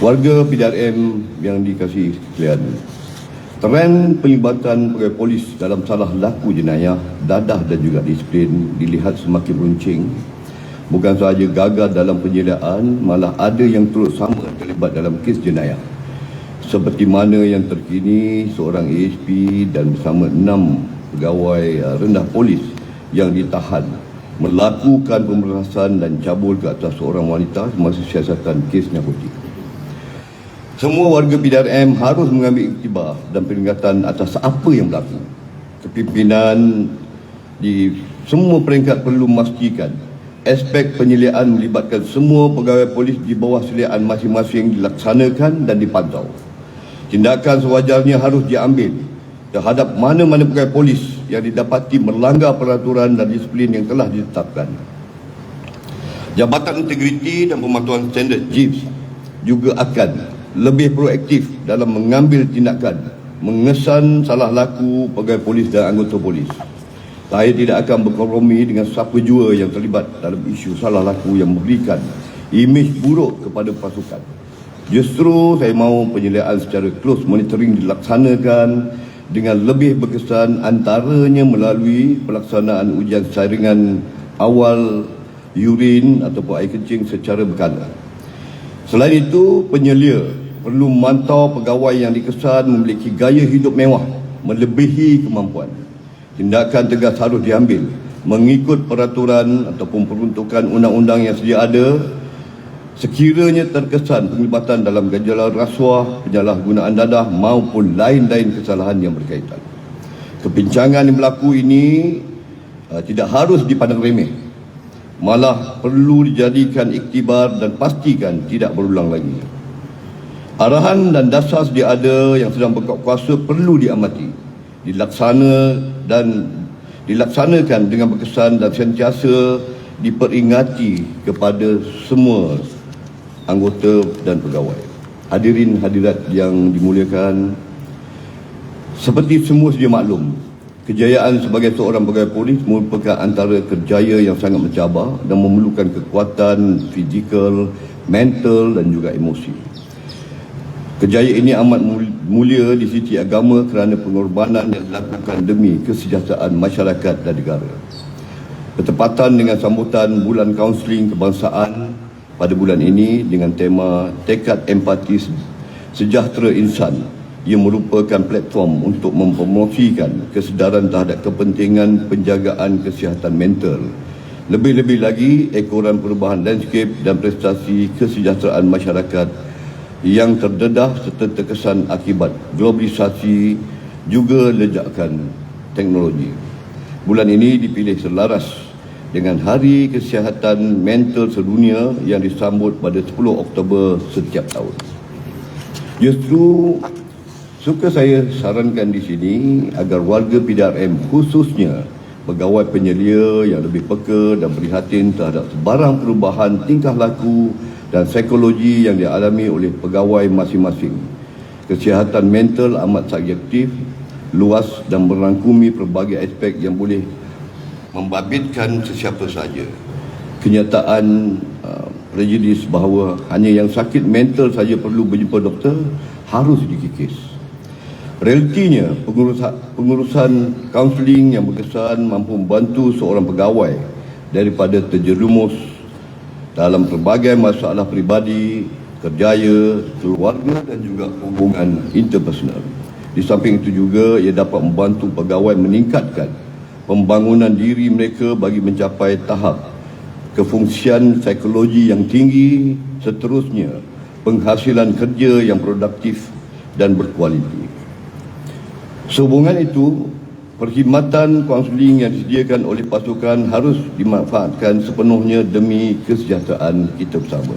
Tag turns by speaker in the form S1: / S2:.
S1: Warga PDRM yang dikasihi sekalian, trend pelibatan pegawai polis dalam salah laku jenayah, dadah dan juga disiplin dilihat semakin runcing. Bukan sahaja gagal dalam penyelidikan, malah ada yang turut sama terlibat dalam kes jenayah. Seperti mana yang terkini, seorang ASP dan bersama 6 pegawai rendah polis yang ditahan melakukan pemerasan dan cabul ke atas seorang wanita semasa siasatan kes narkotik. Semua warga PDRM harus mengambil iktibar dan peringatan atas apa yang berlaku. Kepimpinan di semua peringkat perlu memastikan aspek penyelidikan melibatkan semua pegawai polis di bawah seliaan masing-masing dilaksanakan dan dipantau. Tindakan sewajarnya harus diambil terhadap mana-mana pegawai polis yang didapati melanggar peraturan dan disiplin yang telah ditetapkan. Jabatan Integriti dan Pemantauan Standard JIPS juga akan lebih proaktif dalam mengambil tindakan mengesan salah laku pegawai polis dan anggota polis. Saya tidak akan berkompromi dengan siapa jua yang terlibat dalam isu salah laku yang memberikan imej buruk kepada pasukan. Justru saya mahu penyelidikan secara close monitoring dilaksanakan dengan lebih berkesan, antaranya melalui pelaksanaan ujian saringan awal urin ataupun air kencing secara berkala. Selain itu, penyelia perlu memantau pegawai yang dikesan memiliki gaya hidup mewah melebihi kemampuan. Tindakan tegas harus diambil mengikut peraturan ataupun peruntukan undang-undang yang sedia ada sekiranya terkesan penglibatan dalam gejala rasuah, penyalahgunaan dadah maupun lain-lain kesalahan yang berkaitan. Kebincangan yang berlaku ini tidak harus dipandang remeh, malah perlu dijadikan iktibar dan pastikan tidak berulang lagi. Arahan dan dasar sedia ada yang sedang berkuasa perlu diamati, dilaksanakan dengan berkesan dan sentiasa diperingati kepada semua anggota dan pegawai. Hadirin hadirat yang dimuliakan, seperti semua sedia maklum, kejayaan sebagai seorang pegawai polis merupakan antara kerjaya yang sangat mencabar dan memerlukan kekuatan fizikal, mental dan juga emosi. Kejayaan ini amat mulia di sisi agama kerana pengorbanan yang dilakukan demi kesejahteraan masyarakat dan negara. Bertepatan dengan sambutan Bulan Kaunseling Kebangsaan pada bulan ini dengan tema Tekad Empati Sejahtera Insan, ia merupakan platform untuk mempromosikan kesedaran terhadap kepentingan penjagaan kesihatan mental. Lebih-lebih lagi, ekoran perubahan landscape dan prestasi kesejahteraan masyarakat yang terdedah serta terkesan akibat globalisasi juga lejakkan teknologi. Bulan ini dipilih selaras dengan Hari Kesihatan Mental Sedunia yang disambut pada 10 Oktober setiap tahun. Justru suka saya sarankan di sini agar warga PDRM, khususnya pegawai penyelia yang lebih peka dan prihatin terhadap sebarang perubahan tingkah laku dan psikologi yang dialami oleh pegawai masing-masing. Kesihatan mental amat subjektif, luas dan merangkumi pelbagai aspek yang boleh membabitkan sesiapa saja. Kenyataan prejudis bahawa hanya yang sakit mental saja perlu berjumpa doktor harus dikikis. Realitinya, pengurusan kaunseling yang berkesan mampu membantu seorang pegawai daripada terjerumus dalam pelbagai masalah peribadi, kerjaya, keluarga dan juga hubungan interpersonal. Di samping itu juga ia dapat membantu pegawai meningkatkan pembangunan diri mereka bagi mencapai tahap kefungsian psikologi yang tinggi, seterusnya penghasilan kerja yang produktif dan berkualiti. Sehubungan itu, perkhidmatan kaunseling yang disediakan oleh pasukan harus dimanfaatkan sepenuhnya demi kesejahteraan kita bersama.